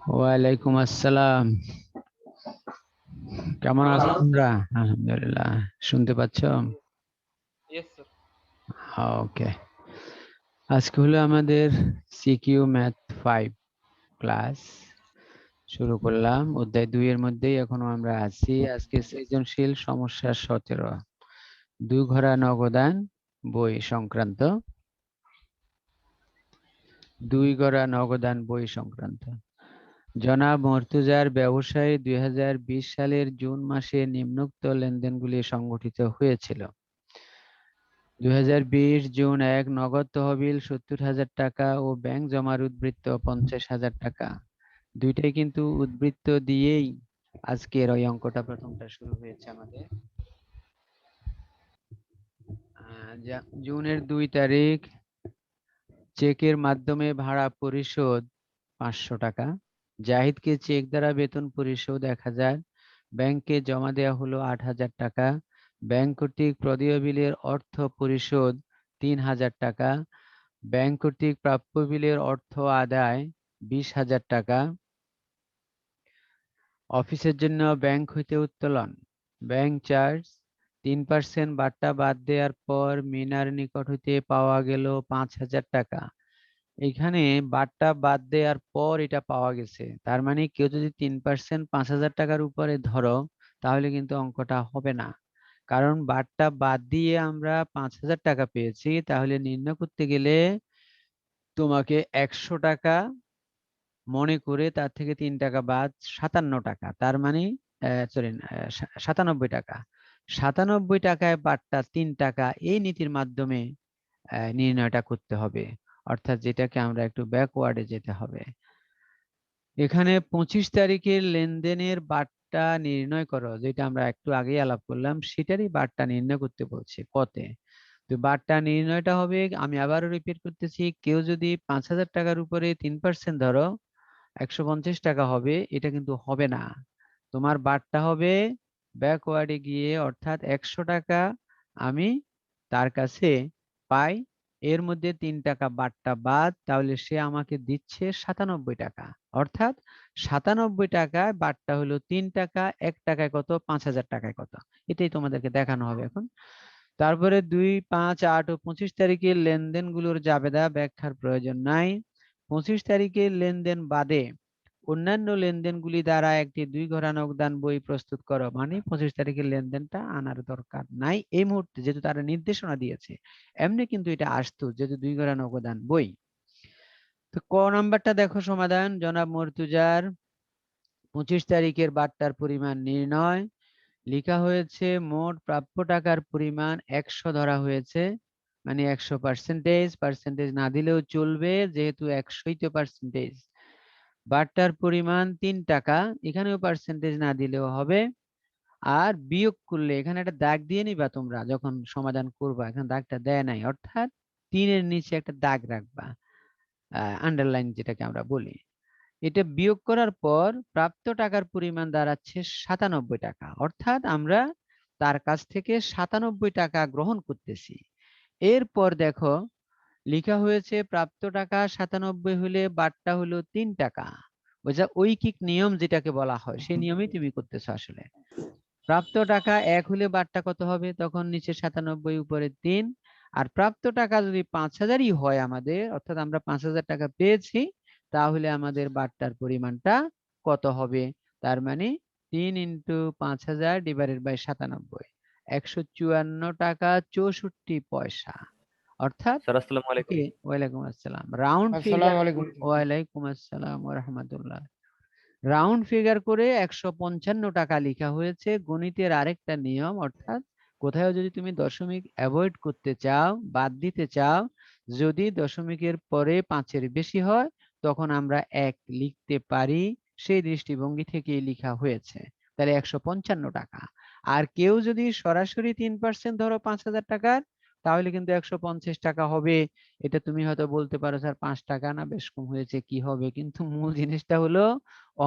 ওয়ালাইকুম আসসালাম। কেমন আছো তোমরা? আলহামদুলিল্লাহ। শুনতে পাচ্ছ? ওকে। আজকে হলো আমাদের সিকিউ ম্যাথ 5 ক্লাস শুরু করলাম। অধ্যায় 2 এর মধ্যেই এখনো আমরা আছি। আজকে সৃজনশীল সমস্যা 17, 2 ঘোড়া নগদান বই সংক্রান্ত। 2 ঘোড়া নগদান বই সংক্রান্ত। জনাব মর্তুজার ব্যবসায় 2020 সালের জুন মাসে নিম্নোক্ত লেনদেনগুলি সংগঠিত হয়েছিল। 2020 জুন 1 নগদ তহবিল 70,000 টাকা ও ব্যাংক জমার উদ্বৃত্ত 50,000 টাকা। দুইটাই কিন্তু উদ্বৃত্ত দিয়েই আজকের ওই অঙ্কটা প্রথমটা শুরু হয়েছে আমাদের। জুনের 2 তারিখ চেকের মাধ্যমে ভাড়া পরিশোধ 500 টাকা। জাহিদকে চেক দ্বারা বেতন পরিশোধ 1000, ব্যাংকে জমা দেওয়া হলো 8,000 টাকা। ব্যাংক কর্তৃক প্রদেয় বিলের অর্থ পরিশোধ 3,000 টাকা। ব্যাংক কর্তৃক প্রাপ্য বিলের অর্থ আদায় 20,000 টাকা। অফিসের জন্য ব্যাংক হইতে উত্তোলন। ব্যাংক চার্জ 3% বাট্টা বাদ দেওয়ার পর মিনার নিকট হইতে পাওয়া গেল 5,000 টাকা। এখানে বাট্টা বাদ দেওয়ার পর এটা পাওয়া গেছে, তার মানে কেউ যদি 3% 5,000 টাকার উপরে ধরো তাহলে কিন্তু অঙ্কটা হবে না, কারণ বাট্টা বাদ দিয়ে আমরা 5,000 টাকা পেয়েছি। তাহলে নির্ণয় করতে গেলে তোমাকে 100 টাকা মনে করে তার থেকে 3 টাকা বাদ 57 টাকা, তার মানে সরি 97 টাকা। 97 টাকায় বাট্টা 3 টাকা, এই নীতির মাধ্যমে নির্ণয়টা করতে হবে, অর্থাৎ যেটাকে আমরা একটু ব্যাকওয়ার্ডে যেতে হবে। এখানে 25 তারিখের লেনদেনের বাট্টা নির্ণয় করো, যেটা আমরা একটু আগেই আলাপ করলাম, সেটারই বাট্টা নির্ণয় করতে বলছে কতে। তো বাট্টা নির্ণয়টা হবে, আমি আবারও রিপিট করতেছি, কেউ যদি 5,000 টাকার উপরে 3% ধরো 150 টাকা হবে, এটা কিন্তু হবে না। তোমার বাট্টা হবে ব্যাকওয়ার্ডে গিয়ে, অর্থাৎ 100 টাকা আমি তার কাছে পাই, এর মধ্যে 3 টাকা বাট্টা বাদ, তাহলে সে আমাকে দিচ্ছে 97 টাকা। অর্থাৎ 97 টাকায় বাট্টা হলো 3 টাকা, 1 টাকায় কত, 5,000 টাকায় কত, এটাই তোমাদেরকে দেখানো হবে এখন। তারপরে 2, 5, 8 ও 25 তারিখের লেনদেনগুলোর জাবেদা ব্যাখ্যার প্রয়োজন নাই। 25 তারিখের লেনদেন বাদে অন্যান্য লেনদেনগুলি দ্বারা একটি 2 ঘোড়া নগদান বই প্রস্তুত করো, মানে 25 তারিখের লেনদেনটা আনার দরকার নাই এই মুহূর্তে, যেহেতু তারা নির্দেশনা দিয়েছে। এমনি কিন্তু এটা আসতো, যেহেতু 2 ঘোড়া নগদান বই। তো ক নাম্বারটা দেখো সমাধান। জনাব মর্তুজার 25 তারিখের বাট্টার পরিমাণ নির্ণয়। লেখা হয়েছে মোট প্রাপ্য টাকার পরিমাণ 100 ধরা হয়েছে, মানে 100%, পার্সেন্টেজ না দিলেও চলবে যেহেতু 100ই তো পার্সেন্টেজ। বাট্টার পরিমাণ 3 টাকা, এখানেও পার্সেন্টেজ না দিলেও হবে। আর বিয়োগ করলে এখানে একটা দাগ দিয়ে নিবা তোমরা যখন সমাধান করবা, এখানে দাগটা দেয় নাই, অর্থাৎ 3 এর নিচে একটা দাগ রাখবা, আন্ডারলাইন যেটাকে আমরা বলি। এটা বিয়োগ করার পর প্রাপ্ত টাকার পরিমাণ দাঁড়াচ্ছে 97 টাকা, অর্থাৎ আমরা তার কাছ থেকে 97 টাকা গ্রহণ করতেছি। এরপর দেখো লেখা হয়েছে প্রাপ্ত টাকা 97 হলে বাট্টা হলো 3 টাকা। ওইটা ঐকিক নিয়ম যেটাকে বলা হয়, সেই নিয়মেই তুমি করতেছো আসলে। প্রাপ্ত টাকা 1 হলে বাট্টা কত হবে, তখন নিচে 97 উপরে 3। আর প্রাপ্ত টাকা যদি 5,000ই হয় আমাদের, অর্থাৎ আমরা 5,000 টাকা পেয়েছি, তাহলে আমাদের বাট্টার পরিমাণটা কত হবে, তার মানে 3 × 5,000 ডিভাইডেড বাই 97, 154 টাকা 64 পয়সা। অর্থাৎ স্যার আসসালামু আলাইকুম। ওয়ালাইকুম আসসালাম। রাউন্ড ফিগার, আসসালামু আলাইকুম। ওয়ালাইকুম আসসালাম ওয়া রাহমাতুল্লাহ। রাউন্ড ফিগার করে 155 টাকা লেখা হয়েছে। গণিতের আরেকটা নিয়ম, অর্থাৎ কোথাও যদি তুমি দশমিক অ্যাভয়েড করতে চাও, বাদ দিতে চাও, যদি দশমিকের পরে 5-এর বেশি হয় তখন আমরা 1 লিখতে পারি, সেই দৃষ্টিভঙ্গি থেকেই লেখা হয়েছে। তাহলে 155 টাকা। আর কেউ যদি সরাসরি 3% ধরো 5,000 টাকার, তাহলে কিন্তু 150 টাকা হবে। এটা তুমি হয়তো বলতে পারো স্যার 5 টাকা না বেশ কম হয়েছে, কি হবে? কিন্তু মূল জিনিসটা হলো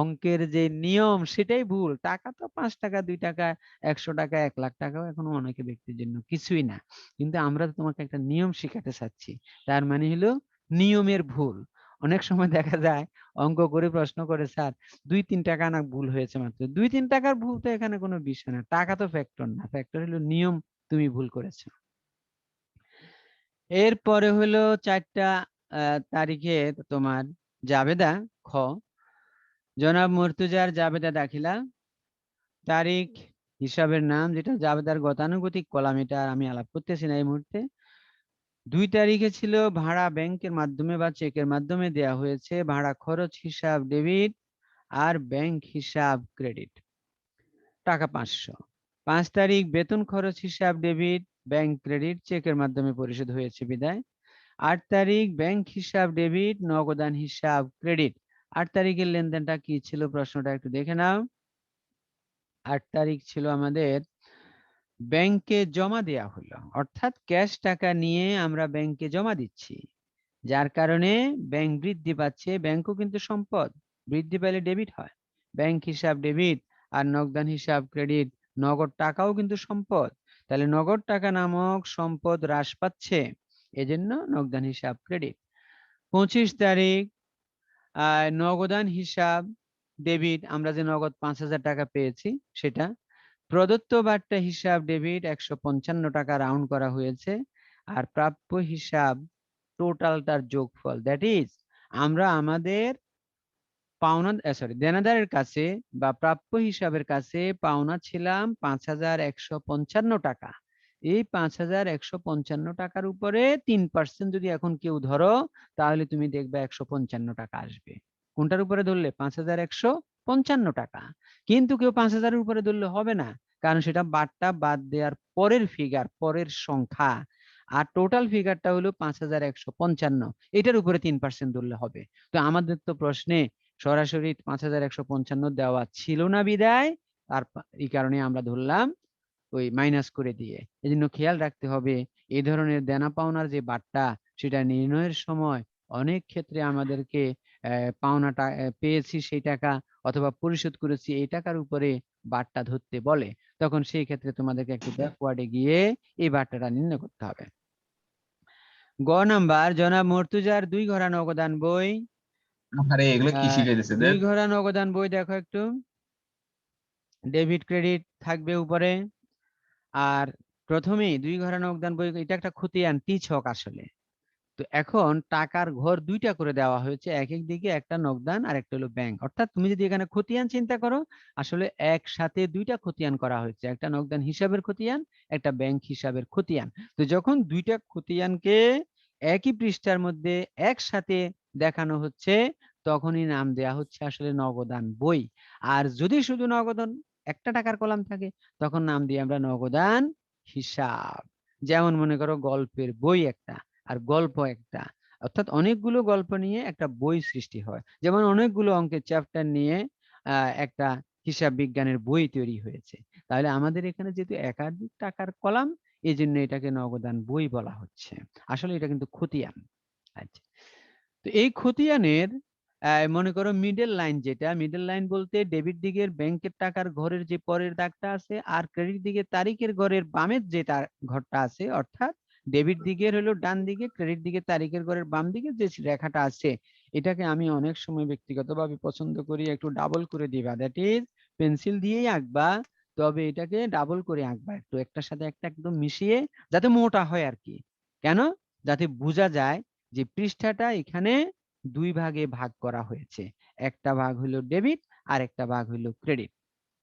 অঙ্কের যে নিয়ম সেটাই ভুল। টাকা তো 5 টাকা, 2 টাকা, 100 টাকা, 1 লাখ টাকাও এখন অনেকে ব্যক্তির জন্য কিছুই না। কিন্তু আমরা তো তোমাকে একটা নিয়ম শিখাতে চাচ্ছি। তার মানে হলো নিয়মের ভুল। অনেক সময় দেখা যায় অঙ্ক করে প্রশ্ন করে, স্যার 2-3 টাকা না ভুল হয়েছে মাত্র। 2-3 টাকার ভুল তো এখানে কোনো বিষয় না। টাকা তো ফ্যাক্টর না। ফ্যাক্টর হলো নিয়ম তুমি ভুল করেছো। এরপরে হলো 4টা তারিখে তোমার জাবেদা। খ, জনাব মুর্তজার জাবেদা দাখিলা। তারিখ, হিসাবের নাম, যেটা জাবেদার গতানুগতিক কলাম, এটা আর আমি আলাপ করতেছি না এই মুহূর্তে। 2 তারিখে ছিল ভাড়া ব্যাংকের মাধ্যমে বা চেকের মাধ্যমে দেয়া হয়েছে, ভাড়া খরচ হিসাব ডেবিট আর ব্যাংক হিসাব ক্রেডিট, টাকা 500। 5 তারিখ বেতন খরচ হিসাব ডেবিট, ব্যাংক ক্রেডিট, চেকের মাধ্যমে পরিশোধ হয়েছে বিদায়। 8 তারিখ ব্যাংক হিসাব ডেবিট, নগদান হিসাব ক্রেডিট। 8 তারিখের লেনদেনটা কি ছিল প্রশ্নটা একটু দেখে নাও। 8 তারিখ ছিল আমাদের ব্যাংকে জমা দেয়া হলো, অর্থাৎ ক্যাশ টাকা নিয়ে আমরা ব্যাংকে জমা দিচ্ছি, যার কারণে ব্যাংক বৃদ্ধি পাচ্ছে। ব্যাংকও কিন্তু সম্পদ, বৃদ্ধি পেলে ডেবিট হয়। ব্যাংক হিসাব ডেবিট আর নগদান হিসাব ক্রেডিট। নগদ টাকাও কিন্তু সম্পদ, তাহলে নগদ টাকা নামক সম্পদ হ্রাস পাচ্ছে, এজন্য নগদান হিসাব ক্রেডিট। 25 তারিখ নগদান হিসাব ডেবিট, আমরা যে নগদ 5,000 টাকা পেয়েছি সেটা। প্রদত্ত বার্তা হিসাব ডেবিট, 155 টাকা রাউন্ড করা হয়েছে। আর প্রাপ্য হিসাব টোটালটার যোগফল, দ্যাট ইজ আমরা আমাদের পাওনা দেনাদারের কাছে বা প্রাপ্য হিসাবের কাছে পাওনা ছিলাম 5,155 টাকা। এই 5,155 টাকার উপরে 3% যদি এখন কেউ ধরো, তাহলে তুমি দেখবে 155 টাকা আসবে। কোনটার উপরে ধরলে? 5,155 টাকা। কিন্তু কেউ 5,000-এর উপরে ধরলে হবে না, কারণ সেটা বারটা বাদ দেওয়ার পরের ফিগার, পরের সংখ্যা। আর টোটাল ফিগারটা হলো 5,155, এটার উপরে 3% ধরলে হবে। তো আমাদের তো প্রশ্নে সরাসরি 5,155 দেওয়া ছিল না বিদায়, আর এই কারণে আমরা ধরলাম ওই মাইনাস করে দিয়ে। এই জন্য খেয়াল রাখতে হবে এই ধরনের দেনা পাওনার যে বারটা, সেটা নির্ণয়ের সময় অনেক ক্ষেত্রে আমাদেরকে পাওনাটা পেয়েছি সেই টাকা অথবা পরিশোধ করেছি এই টাকার উপরে বারটা ধরতে বলে, তখন সেই ক্ষেত্রে তোমাদেরকে একটু ব্যাকওয়ার্ডে গিয়ে এই বারটাটা নির্ণয় করতে হবে। গ নাম্বার, জনাব মর্তুজার 2 ঘরা নগদান বই। আরে এগুলো কি শিখাইতেছে 2 দেখ। ঘরা নগদান বই দেখো একটু, ডেবিট ক্রেডিট থাকবে উপরে। আর প্রথমেই 2 ঘরা নগদান বই, এটা একটা খতিয়ান ছক আসলে। তো এখন টাকার ঘর 2টা করে দেওয়া হয়েছে, এক এক দিকে একটা নগদান আর একটা হলো ব্যাংক। অর্থাৎ তুমি যদি এখানে খতিয়ান চিন্তা করো, আসলে একসাথে 2টা খতিয়ান করা হয়েছে, একটা নগদান হিসাবের খতিয়ান, একটা ব্যাংক হিসাবের খতিয়ান। তো যখন 2টা খতিয়ানকে একই পৃষ্ঠার মধ্যে একসাথে দেখানো হচ্ছে, তখনই নাম দেয়া হচ্ছে আসলে নগদান বই। আর যদি শুধু নগদান একটা টাকার কলাম থাকে, তখন নাম দিই আমরা নগদান হিসাব। যেমন মনে করো গল্পের বই একটা আর গল্প একটা, অর্থাৎ অনেকগুলো গল্প নিয়ে একটা বই সৃষ্টি হয়। যেমন অনেকগুলো অঙ্কের চ্যাপ্টার নিয়ে একটা হিসাব বিজ্ঞানের বই তৈরি হয়েছে। তাহলে আমাদের এখানে যেহেতু একাধিক টাকার কলাম, এই জন্য এটাকে নগদান বই বলা হচ্ছে। আসলে এটা কিন্তু খতিয়ান। আচ্ছা, তো এই খতিয়ানের মনে করো মিডল লাইন, যেটা মিডল লাইন বলতে ডেবিট দিকের ব্যাংকের টাকার ঘরের যে পরের দাগটা আছে, আর ক্রেডিট দিকে তারিখের ঘরের বামের যেটা ঘরটা আছে, অর্থাৎ ডেবিট দিকের হলো ডান দিকে, ক্রেডিট দিকে তারিখের ঘরের বাম দিকে যে রেখাটা আছে, এটাকে আমি অনেক সময় ব্যক্তিগতভাবে পছন্দ করি একটু ডাবল করে দিবা, দ্যাট ইজ পেন্সিল দিয়েই আঁকবা, তবে এটাকে ডাবল করে আঁকবা, একটু একটার সাথে একটা একদম মিশিয়ে, যাতে মোটা হয় আর কি। কেন? যাতে বোঝা যায় যে পৃষ্ঠাটা এখানে 2 ভাগে ভাগ করা হয়েছে, একটা ভাগ হলো ডেবিট আর একটা ভাগ হলো ক্রেডিট,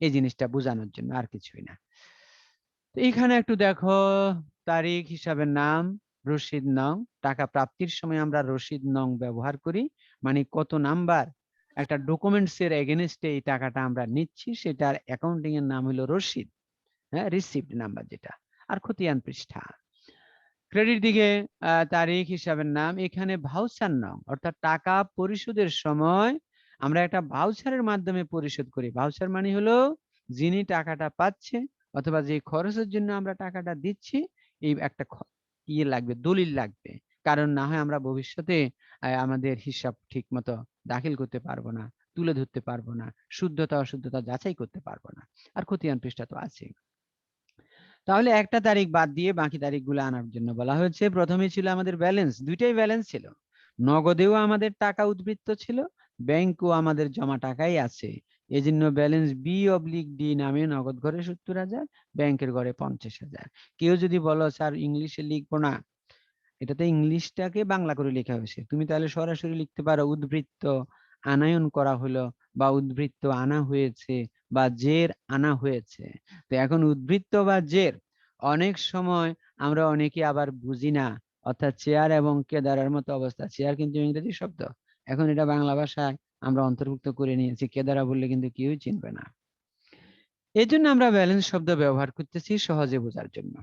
এই জিনিসটা বোঝানোর জন্য, আর কিছুই না। তো এখানে একটু দেখো, তারিখ হিসাবের নাম রসিদ নং, টাকা প্রাপ্তির সময় আমরা রসিদ নং ব্যবহার করি, মানে কত নাম্বার একটা ডকুমেন্টস এর এগেনস্টে এই টাকাটা আমরা নিচ্ছি, সেটার অ্যাকাউন্টিং এর নাম হলো রসিদ, হ্যাঁ, রিসিপ্ট নাম্বার যেটা। আর খতিয়ান পৃষ্ঠা। ক্রেডিট দিকে তারিখ হিসাবের নাম, এখানে ভাউচার নং, অর্থাৎ টাকা পরিশোধের সময় আমরা একটা ভাউচারের মাধ্যমে পরিশোধ করি। ভাউচার মানে হলো যিনি টাকাটা পাচ্ছে অথবা যে খরচের জন্য আমরা টাকাটা দিচ্ছি, এই একটা ইয়ে লাগবে, দলিল লাগবে। কারণ না হয় আমরা ভবিষ্যতে আমাদের হিসাব ঠিক মতো দাখিল করতে পারবো না, তুলে ধরতে পারবো না, শুদ্ধতা অশুদ্ধতা যাচাই করতে পারবো না। আর খতিয়ান পৃষ্ঠা তো আছেই। তাহলে একটা তারিখ বাদ দিয়ে বাকি তারিখগুলো আনার জন্য বলা হয়েছে। প্রথমে ছিল আমাদের ব্যালেন্স, দুইটাই ব্যালেন্স ছিল। নগদেও আমাদের টাকা উদ্বৃত্ত ছিল, ব্যাংকও আমাদের জমা টাকাই আছে। এজন্য ব্যালেন্স B/D নামে নগদ ঘরে 70,000, ব্যাংকের ঘরে 50,000। কেউ যদি বলো স্যার ইংলিশে লিখবো না, এটাতে ইংলিশটাকে বাংলা করে লেখা হয়েছে, তুমি তাহলে সরাসরি লিখতে পারো উদ্বৃত্ত আনায়ন করা হলো, বা উদ্বৃত্ত আনা হয়েছে, বা জের আনা হয়েছে। তো এখন উদ্বৃত্ত বা জের অনেক সময় আমরা অনেকে আবার বুঝি না, অর্থাৎ চেয়ার এবং কেদারার মতো অবস্থা। চেয়ার কিন্তু ইংরেজি শব্দ, এখন এটা বাংলা ভাষায় আমরা অন্তর্ভুক্ত করে নিয়েছি, কেদারা বললে কিন্তু কেউই চিনবে না। এই জন্য আমরা ব্যালেন্স শব্দ ব্যবহার করতেছি সহজে বোঝার জন্য।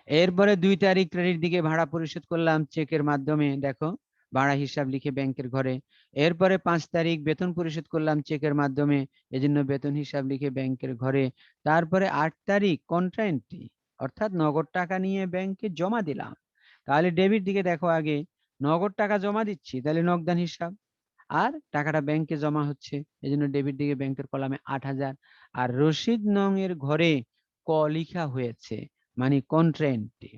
এরপরে 2 তারিখ ক্রেডিট দিকে ভাড়া পরিশোধ করলাম চেকের মাধ্যমে, দেখো ভাড়া হিসাব লিখে ব্যাংকের ঘরে। এরপরে 5 তারিখ বেতন পরিশোধ করলাম চেকের মাধ্যমে, এজন্য বেতন হিসাব লিখে ব্যাংকের ঘরে। তারপরে 8 তারিখ কন্ট্রা এন্ট্রি, অর্থাৎ নগদ টাকা নিয়ে ব্যাংকে জমা দিলাম। তাহলে ডেবিট দিকে দেখো, আগে নগদ টাকা জমা দিচ্ছি, তাহলে নগদান হিসাব, আর টাকাটা ব্যাংকে জমা হচ্ছে, এজন্য ডেবিট দিকে ব্যাংকের কলামে 8,000। আর রসিদ নং এর ঘরে ক লিখা হয়েছে, মানে কন্ট্রা এন্ট্রি।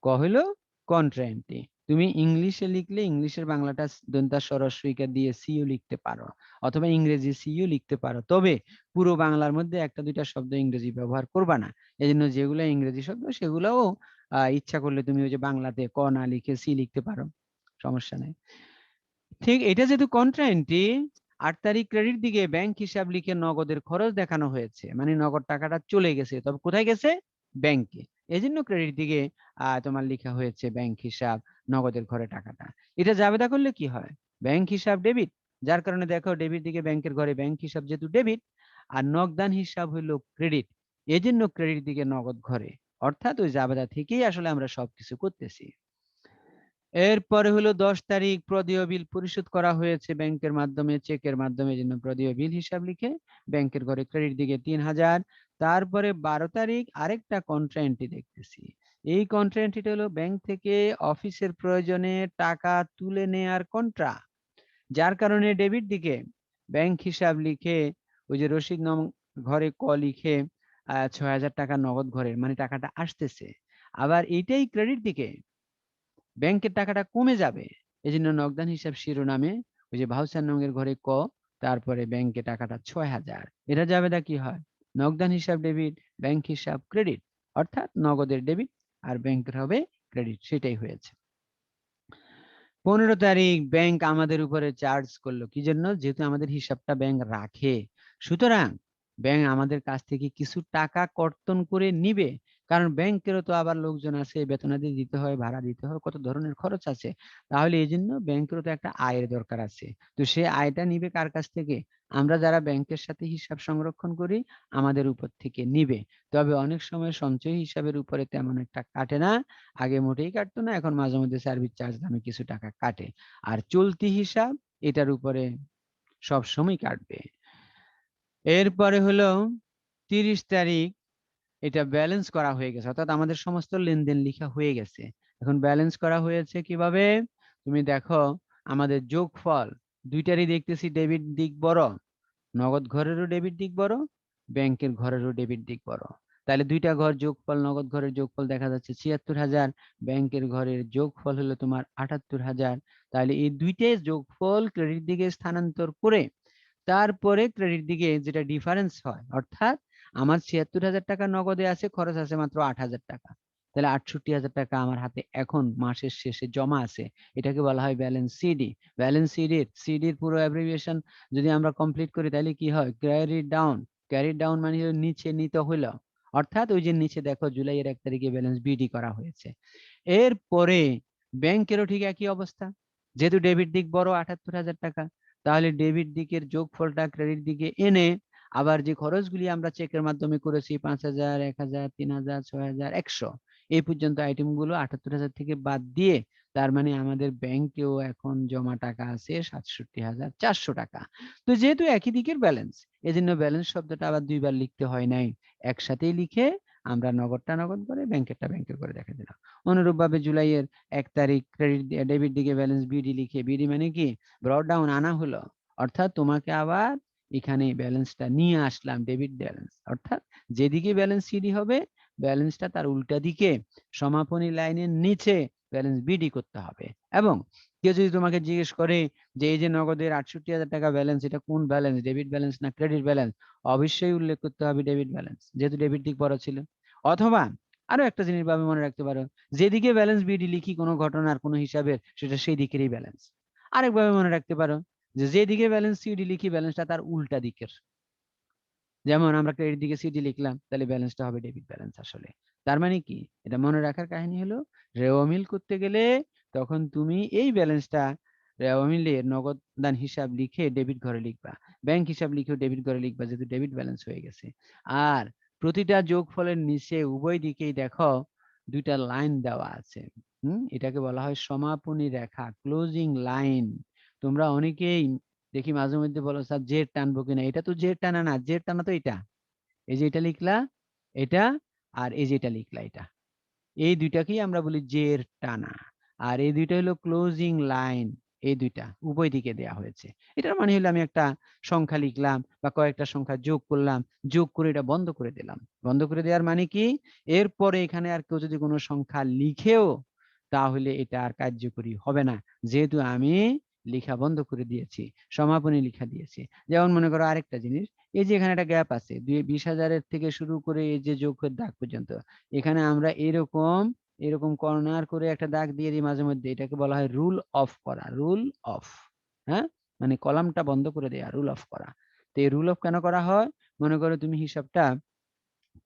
ক হলো কন্ট্রা এন্ট্রি। তুমি ইংলিশে লিখলে ইংলিশের বাংলাটা দন্তা স্বরস্বইকার দিয়ে সিইউ লিখতে পারো, অথবা ইংরেজি সিইউ লিখতে পারো, তবে পুরো বাংলার মধ্যে একটা দুইটা শব্দ ইংরেজি ব্যবহার করবা না। এজন্য যেগুলো ইংরেজি শব্দ সেগুলোও ইচ্ছা করলে তুমি ওই যে বাংলাতে ক না লিখে সি লিখতে পারো, সমস্যা নেই। ঠিক এটা যেহেতু কন্ট্রা এন্ট্রি, 8 তারিখ ক্রেডিট দিকে ব্যাংক হিসাব লিখে নগদের খরচ দেখানো হয়েছে, মানে নগদ টাকাটা চলে গেছে, তবে কোথায় গেছে? ব্যাংকে। এই জন্য ক্রেডিট দিকে তোমার লেখা হয়েছে ব্যাংক হিসাব, নগদের ঘরে টাকাটা। এটা জাবেদা করলে কি হয়? ব্যাংক হিসাব ডেবিট, যার কারণে দেখো ডেবিট দিকে ব্যাংকের ঘরে ব্যাংক হিসাব যেহেতু ডেবিট, আর নগদান হিসাব হলো ক্রেডিট, এই জন্য ক্রেডিট দিকে নগদ ঘরে। অর্থাৎ ওই জাবেদা থেকেই আসলে আমরা সবকিছু করতেছি। এরপরে হলো 10 তারিখ প্রদেয় বিল পরিশোধ করা হয়েছে ব্যাংকের মাধ্যমে, চেকের মাধ্যমে, জন্য প্রদেয় বিল হিসাব লিখে ব্যাংকের ঘরে ক্রেডিট দিকে 3,000। তারপরে 12 তারিখ আরেকটা কন্ট্রা এন্ট্রি দেখতেছি। এই কন্ট্রা এন্ট্রিটা হলো ব্যাংক থেকে অফিসের প্রয়োজনে টাকা তুলে নেয়ার কন্ট্রা, যার কারণে ডেবিট দিকে ব্যাংক হিসাব লিখে ওই যে রসিদ নং ঘরে ক লিখে 6,000 টাকা নগদ ঘরে, মানে টাকাটা আসতেছে। আবার এইটাই ক্রেডিট দিকে ব্যাংকের টাকাটা কমে যাবে, এই জন্য নগদান হিসাব শিরোনামে ওই যে ভাউচার নঙের ঘরে ক, তারপরে ব্যাংকে টাকাটা 6,000। এটা যাবেদা কি হয়? নগদান হিসাব ডেবিট, ব্যাংক হিসাব ক্রেডিট, অর্থাৎ নগদের ডেবিট আর ব্যাংকের হবে ক্রেডিট, সেটাই হয়েছে। 15 তারিখ ব্যাংক আমাদের উপরে চার্জ করলো, কি জন্য? যেহেতু আমাদের হিসাবটা ব্যাংক রাখে, সুতরাং ব্যাংক আমাদের কাছ থেকে কিছু টাকা কর্তন করে নিবে। কারণ ব্যাংকেরও তো আবার লোকজন আছে, বেতনাদি দিতে হয়, ভাড়া দিতে হয়, কত ধরনের খরচ আছে। তাহলে এই জন্য ব্যাংকেরও তো একটা আয়ের দরকার আছে। তো সে আয়টা নিবে কার কাছ থেকে? আমরা যারা ব্যাংকের সাথে হিসাব সংরক্ষণ করি, আমাদের উপর থেকে নিবে। তবে অনেক সময় সঞ্চয় হিসাবের উপরে তেমন একটা কাটে না, আগে মোটেই কাটতো না, এখন মাঝে মধ্যে সার্ভিস চার্জ নামে কিছু টাকা কাটে। আর চলতি হিসাব এটার উপরে সব সময় কাটবে। এরপরে হলো 30 তারিখ, এটা ব্যালেন্স করা হয়ে গেছে, অর্থাৎ আমাদের সমস্ত লেনদেন লেখা হয়ে গেছে। এখন ব্যালেন্স করা হয়েছে কিভাবে? তুমি দেখো আমাদের যোগফল দুইটারই দেখতেছি ডেবিট দিক বড়, নগদ ঘরেরও ডেবিট দিক বড়, ব্যাংকের ঘরেরও ডেবিট দিক বড়। তাহলে দুইটা ঘর যোগফল, নগদ ঘরের যোগফল দেখা যাচ্ছে 76,000, ব্যাংকের ঘরের যোগফল হলো তোমার 78,000। তাহলে এই দুইটাই যোগফল ক্রেডিট দিকে স্থানান্তর করে তারপরে ক্রেডিট দিকে যেটা ডিফারেন্স হয়, অর্থাৎ আমার 76,000 টাকা নগদে আছে, খরচ আছে মাত্র 8,000 টাকা, তাহলে 68,000 টাকা আমার হাতে এখন মাসের শেষে জমা আছে। এটাকে বলা হয় ব্যালেন্স সিডি। ব্যালেন্স সিডির পুরো অ্যাব্রিভিয়েশন যদি আমরা কমপ্লিট করি তাহলে কি হয়? Carry down. ক্যারি ডাউন মানে হলো নিচে নিতে হইলো, অর্থাৎ ওই যে নিচে দেখো জুলাইয়ের 1 তারিখে ব্যালেন্স বিডি করা হয়েছে। এরপরে ব্যাংকেরও ঠিক একই অবস্থা, যেহেতু ডেবিট দিক বড় 78,000 টাকা, তাহলে ডেবিট দিকের যোগফলটা ক্রেডিট দিকে এনে আবার যে খরচগুলি আমরা চেকের মাধ্যমে করেছি 5,000, 1,000, 3,000, 6,000, 100, এই পর্যন্ত আইটেম গুলো 78,000 থেকে বাদ দিয়ে, তার মানে আমাদের ব্যাংকেও এখন জমা টাকা আছে 67,400 টাকা। তো যেহেতু একই দিকের ব্যালেন্স, এজন্য ব্যালেন্স শব্দটা আবার দুইবার লিখতে হয় নাই, একসাথেই লিখে আমরা নগদটা নগদ করে ব্যাংকেরটা ব্যাংকে করে দেখা দিলাম। অনুরূপভাবে জুলাইয়ের 1 তারিখ ক্রেডিট ডেবিট দিকে ব্যালেন্স বিডি লিখে, বিডি মানে কি ব্রট ডাউন আনা হলো, অর্থাৎ তোমাকে আবার এখানে ব্যালেন্সটা নিয়ে আসলাম ডেবিট ব্যালেন্স, অর্থাৎ যেদিকে ব্যালেন্স সিডি হবে ব্যালেন্সটা তার উল্টা দিকে সমাপনী লাইনের নিচে ব্যালেন্স বিডি করতে হবে। এবং কেউ যদি তোমাকে জিজ্ঞেস করে যে এই যে নগদের 68,000 টাকা ব্যালেন্স, এটা কোন ব্যালেন্স, ডেবিট ব্যালেন্স না ক্রেডিট ব্যালেন্স, অবশ্যই উল্লেখ করতে হবে ডেবিট ব্যালেন্স, যেহেতু ডেবিট দিক বড় ছিল। অথবা আরো একটা জিনিস ভাবে মনে রাখতে পারো, যেদিকে ব্যালেন্স বিডি লিখি কোনো ঘটনার কোনো হিসাবের, সেটা সেই দিকেরই ব্যালেন্স। আরেকভাবে মনে রাখতে পারো যে যেদিকে ব্যালেন্স সিডি লিখি ব্যালেন্সটা তার উল্টা দিকের। যেমন আমরা ক্রেডিট দিকে সিডি লিখলাম, তাহলে ব্যালেন্সটা হবে ডেবিট ব্যালেন্স আসলে। তার মানে কি, এটা মনে রাখার কাহিনী হলো রেওয়া মিল করতে গেলে তখন তুমি এই ব্যালেন্সটা রেওয়া মিলের নগদ দান হিসাব লিখে ডেবিট ঘরে লিখবা, ব্যাংক হিসাব লিখেও ডেবিট ঘরে লিখবা, যেহেতু ডেবিট ব্যালেন্স হয়ে গেছে। আর প্রতিটা যোগফলের নিচে উভয় দিকেই দেখো দুইটা লাইন দেওয়া আছে। এটাকে বলা হয় সমাপনী রেখা, ক্লোজিং লাইন। তোমরা অনেকেই দেখি মাঝে মধ্যে বলো স্যার জেড টানবো কিনা, এটা তো জেড টানা না, জেড টানা তো এটা, এই যে এটা লিখলা এটা, আর এই যে এটা লিখলা এটা, এই দুইটাকেই আমরা বলি জের টানা। আর এই দুইটা হলো ক্লোজিং লাইন, এই দুইটা উভয় দিকে দেয়া হয়েছে। এটার মানে হলো আমি একটা সংখ্যা লিখলাম বা কয়েকটা সংখ্যা যোগ করলাম, যোগ করে এটা বন্ধ করে দিলাম। বন্ধ করে দেওয়ার মানে কি, এরপরে এখানে আর কেউ যদি কোনো সংখ্যা লিখেও তাহলে এটা আর কার্যকরী হবে না, যেহেতু আমি লেখা বন্ধ করে দিয়েছি, সমাপনী লেখা দিয়েছি। যেমন মনে করো আরেকটা জিনিস, এই যে এখানে একটা গ্যাপ আছে 20,000 থেকে শুরু করে এই যে যোগের দাগ পর্যন্ত, এখানে আমরা এরকম এরকম কর্নার করে একটা দাগ দিয়ে দিই মাঝে মধ্যে, এটাকে বলা হয় রুল অফ করা, রুল অফ। হ্যাঁ, মানে কলামটা বন্ধ করে দেয়া, রুল অফ করা। তো এই রুল অফ কেন করা হয়, মনে করো তুমি হিসাবটা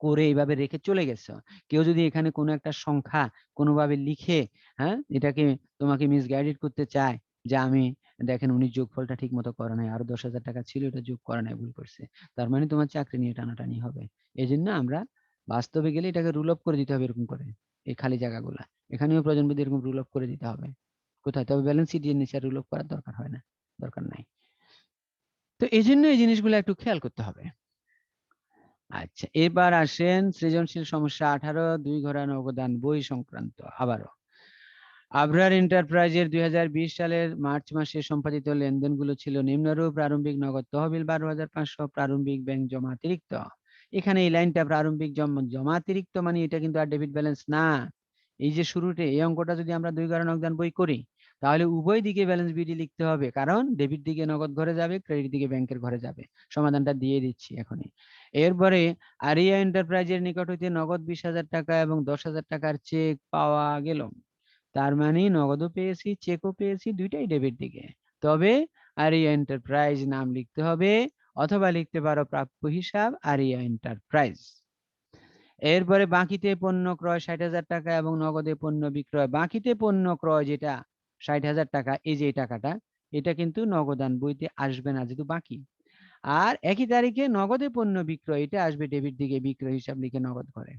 করে এইভাবে রেখে চলে গেছো, কেউ যদি এখানে কোনো একটা সংখ্যা কোনোভাবে লিখে, হ্যাঁ, এটাকে তোমাকে মিসগাইডেড করতে চায় যে আমি দেখেন উনি যোগফলটা ঠিক মতো করে নাই, আরো 10,000 টাকা ছিল এটা যোগ করে নাই, ভুল করছে, তার মানে তোমার চাকরি নিয়ে টানাটানি হবে। এই জন্য আমরা বাস্তবে গেলে এটাকে রুল অফ করে দিতে হবে এরকম করে, এই খালি জায়গাগুলা এখানেও প্রয়োজন বোধ এরকম রুল অফ করে দিতে হবে। কোথায়, তবে ব্যালেন্স শিট এর নিচে রুল অফ করার দরকার হয় না, দরকার নাই। তো এই জন্য এই জিনিসগুলো একটু খেয়াল করতে হবে। আচ্ছা, এবার আসেন সৃজনশীল সমস্যা 18, 2 ঘোড়া নগদান বই সংক্রান্ত আবারও। আবরার এন্টারপ্রাইজের 2020 সালের মার্চ মাসে সম্পাদিত লেনদেনগুলো ছিল নিম্নরূপ: প্রারম্ভিক নগদ তহবিল 12,500, প্রারম্ভিক ব্যাংক জমা অতিরিক্ত। এখানে এই লাইনটা প্রারম্ভিক জমা অতিরিক্ত মানে এটা কিন্তু আর ডেবিট ব্যালেন্স না। এই যে শুরুতে এই অঙ্কটা যদি আমরা 2 ঘোড়া নগদান বই করি, তাহলে উভয় দিকে ব্যালেন্স বিডি লিখতে হবে, কারণ ডেবিট দিকে নগদ ঘরে যাবে, ক্রেডিট দিকে ব্যাংকের ঘরে যাবে। সমাধানটা দিয়ে দিচ্ছি এখনই। এরপরে আরিয়া এন্টারপ্রাইজের নিকট হইতে নগদ 20,000 টাকা এবং 10,000 টাকার চেক পাওয়া গেল। তার মানে নগদও পেয়েছি, চেকও পেয়েছি, দুইটাই ডেবিট দিকে। তবে আরিয়া এন্টারপ্রাইজ নাম লিখতে হবে, অথবা লিখতে পারো প্রাপ্য হিসাব আরিয়া এন্টারপ্রাইজ। এরপরে বাকিতে পণ্য ক্রয় 60,000 টাকা এবং নগদে পণ্য বিক্রয়। বাকিতে পণ্য ক্রয় যেটা 60,000 টাকা, এই যে এই টাকাটা, এটা কিন্তু নগদান বইতে আসবে না যেহেতু বাকি। আর একই তারিখে নগদে পণ্য বিক্রয়, এটা আসবে ডেবিট দিকে, বিক্রয় হিসাব লিখে নগদ করে।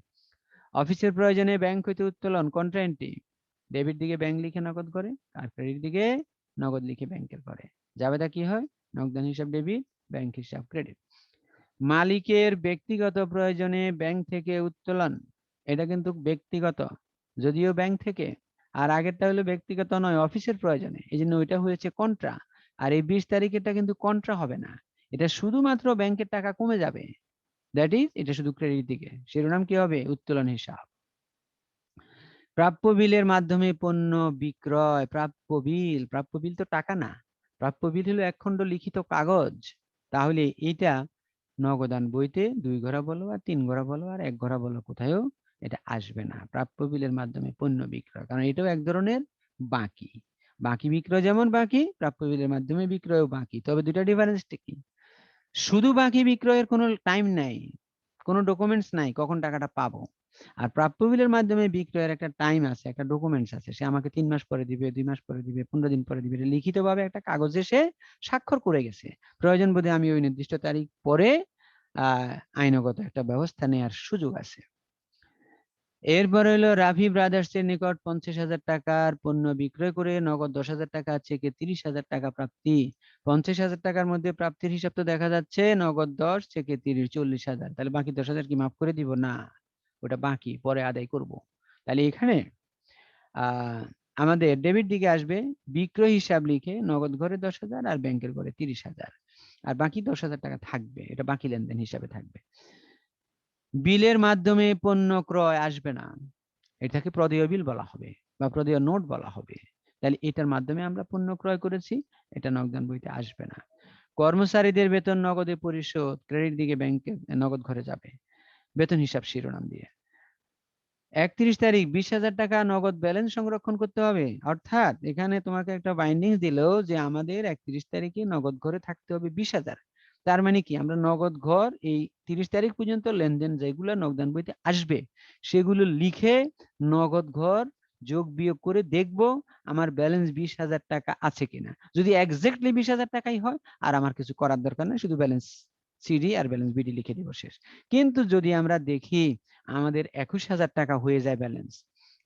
অফিসের প্রয়োজনে ব্যাংক হইতে উত্তোলন কন্ট্রাএন্ট্রি, ডেবিট দিকে ব্যাংক লিখে নগদ করে, আর ক্রেডিট দিকে নগদ লিখে ব্যাংকের করে। জাবেদা কি হয়, নগদান হিসাব ডেবিট, ব্যাংক হিসাব ক্রেডিট। মালিকের ব্যক্তিগত প্রয়োজনে ব্যাংক থেকে উত্তোলন, এটা কিন্তু ব্যক্তিগত, যদিও ব্যাংক থেকে, আর আগেরটা হলো ব্যক্তিগত নয়, অফিসের প্রয়োজনে, এই জন্য ওইটা হয়েছে কন্ট্রা। আর এই 20 তারিখেরটা কিন্তু কন্ট্রা হবে না, এটা শুধুমাত্র ব্যাংকের টাকা কমে যাবে, দ্যাট ইজ এটা শুধু ক্রেডিট দিকে, শিরোনাম কি হবে, উত্তোলন হিসাব। প্রাপ্য বিলের মাধ্যমে পণ্য বিক্রয়, প্রাপ্য বিল, প্রাপ্য বিল তো টাকা না, প্রাপ্য বিল হলো একখণ্ড লিখিত কাগজ। তাহলে এটা নগদান বইতে 2 ঘোড়া বলো আর 3 ঘোড়া বলো আর 1 ঘোড়া বলো, কোথায়ও এটা আসবে না প্রাপ্য বিলের মাধ্যমে পণ্য বিক্রয়, কারণ এটাও এক ধরনের বাকি। বাকি বিক্রয় যেমন বাকি, প্রাপ্য বিলের মাধ্যমে বিক্রয়ও বাকি, তবে দুটা ডিফারেন্সটা কি, শুধু বাকি বিক্রয়ের কোনো টাইম নাই, কোনো ডকুমেন্টস নাই কখন টাকাটা পাবো। আর প্রাপ্য বিলের মাধ্যমে বিক্রয়ের একটা টাইম আছে, একটা ডকুমেন্টস আছে, সে আমাকে 3 মাস পরে দিবে, 2 মাস পরে দিবে, 15 দিন পরে দিবে, লিখিত ভাবে একটা কাগজে সে স্বাক্ষর করে গেছে। প্রয়োজন বোধে আমি ওই নির্দিষ্ট তারিখ পরে আইনগত একটা ব্যবস্থা নেওয়ার সুযোগ আছে। এরপর হলো রাফি ব্রাদার্স এর নিকট 50,000 টাকার পণ্য বিক্রয় করে নগদ 10,000 টাকা, চেকে 30,000 টাকা প্রাপ্তি। 50,000 টাকার মধ্যে প্রাপ্তির হিসাব তো দেখা যাচ্ছে, নগদ 10, চেকে 30, 40,000, তাহলে বাকি 10,000 কি মাফ করে দিব, না, ওটা বাকি, পরে আদায় করব। তাহলে এখানে আমাদের ডেবিট দিকে আসবে বিক্রয় হিসাব লিখে নগদ ঘরে 10,000 আর ব্যাংকের ঘরে 30,000, আর বাকি 10,000 টাকা থাকবে, এটা বাকি লেনদেন হিসাবে থাকবে। বিলের মাধ্যমে পণ্য ক্রয় আসবে না, এটাকে প্রদেয় বিল বলা হবে বা প্রদেয় নোট বলা হবে। তাহলে এটার মাধ্যমে আমরা পণ্য ক্রয় করেছি, এটা নগদান বইতে আসবে না। কর্মচারীদের বেতন নগদে পরিশোধ, ক্রেডিট দিকে ব্যাংকে নগদ ঘরে যাবে বেতন হিসাব শিরোনাম দিয়ে। 31 তারিখ 20,000 টাকা নগদ ব্যালেন্স সংরক্ষণ করতে হবে, অর্থাৎ এখানে তোমাকে একটা বাইন্ডিংস দিল যে আমাদের 31 তারিখে নগদ ঘরে থাকতে হবে 20,000। তার মানে কি, আমরা নগদ ঘর এই 30 তারিখ পর্যন্ত লেনদেন যেগুলো নগদান বইতে আসবে সেগুলো লিখে নগদ ঘর যোগ বিয়োগ করে দেখব আমার ব্যালেন্স 20,000 টাকা আছে কিনা। যদি এক্স্যাক্টলি 20,000 টাকাই হয় আর আমার কিছু করার দরকার নেই, শুধু ব্যালেন্স সিডি আর ব্যালেন্স বিডি লিখে দিব, শেষ। কিন্তু যদি আমরা দেখি আমাদের 21,000 টাকা হয়ে যায় ব্যালেন্স,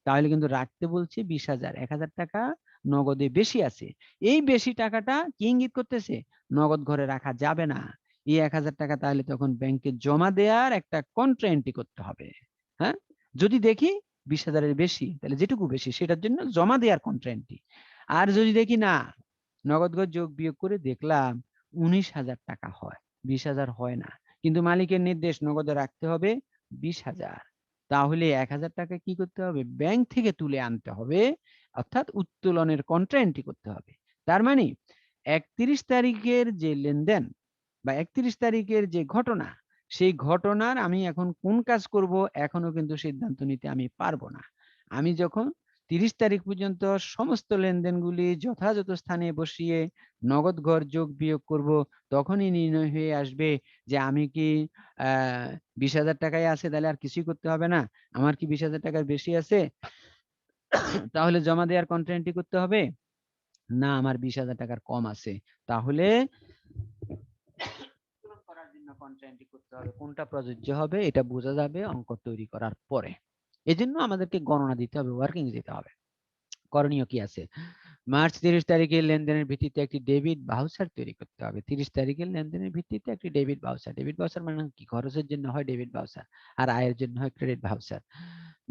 তাহলে কিন্তু রাখতে বলছি 20,000, 1,000 টাকা নগদে বেশি আছে। এই বেশি টাকাটা কি ইঙ্গিত করতেছে, নগদ ঘরে রাখা যাবে না। এই 1,000 টাকা তাহলে তখন ব্যাংকে জমা দেওয়ার একটা কন্ট্রা এন্ট্রি করতে হবে। হ্যাঁ, যদি দেখি 20,000-এর বেশি, তাহলে যেটুকু বেশি সেটার জন্য জমা দেওয়ার কন্ট্রা এন্ট্রি। আর যদি দেখি না, নগদ ঘর যোগ বিয়োগ করে দেখলাম 19,000 টাকা হয়, 20,000 হয় না, কিন্তু মালিকের নির্দেশ নগদে রাখতে হবে 20,000, তাহলে 1,000 টাকা কি করতে হবে, ব্যাংক থেকে তুলে আনতে হবে, অর্থাৎ উত্তোলনের কন্ট্রা এন্ট্রি করতে হবে। তার মানে 31 তারিখের যে লেনদেন বা 31 তারিখের যে ঘটনা, সেই ঘটনার আমি এখন কোন কাজ করব এখনো কিন্তু সিদ্ধান্ত নিতে আমি পারবো না। আমি যখন 30 তারিখ পর্যন্ত সমস্ত লেনদেনগুলি যথাযথ স্থানে বসিয়ে নগদ ঘর যোগ বিয়োগ করব, তখনই নির্ণয় হয়ে আসবে যে আমি কি 20,000 টাকায় আছে, তাহলে আর কিছুই করতে হবে না। আমার কি 20,000 টাকার বেশি আছে, তাহলে জমা দেওয়ার কন্ট্রা এন্ট্রি করতে হবে, না আমার 20,000 টাকার কম আছে, তাহলে পূরণ করার জন্য কন্ট্রা এন্ট্রি করতে হবে। কোনটা প্রযোজ্য হবে এটা বোঝা যাবে অঙ্ক তৈরি করার পরে। এজন্য আমাদেরকে গণনা দিতে হবে, ওয়ার্কিং দিতে হবে। করণীয় কি আছে, মার্চ 30 তারিখের লেনদেনের ভিত্তিতে একটি ডেবিট ভাউচার তৈরি করতে হবে। 30 তারিখের লেনদেনের ভিত্তিতে একটি ডেবিট ভাউচার, ডেবিট ভাউচার মানে কি, খরচের জন্য হয় ডেবিট ভাউচার আর আয়ের জন্য হয় ক্রেডিট ভাউচার।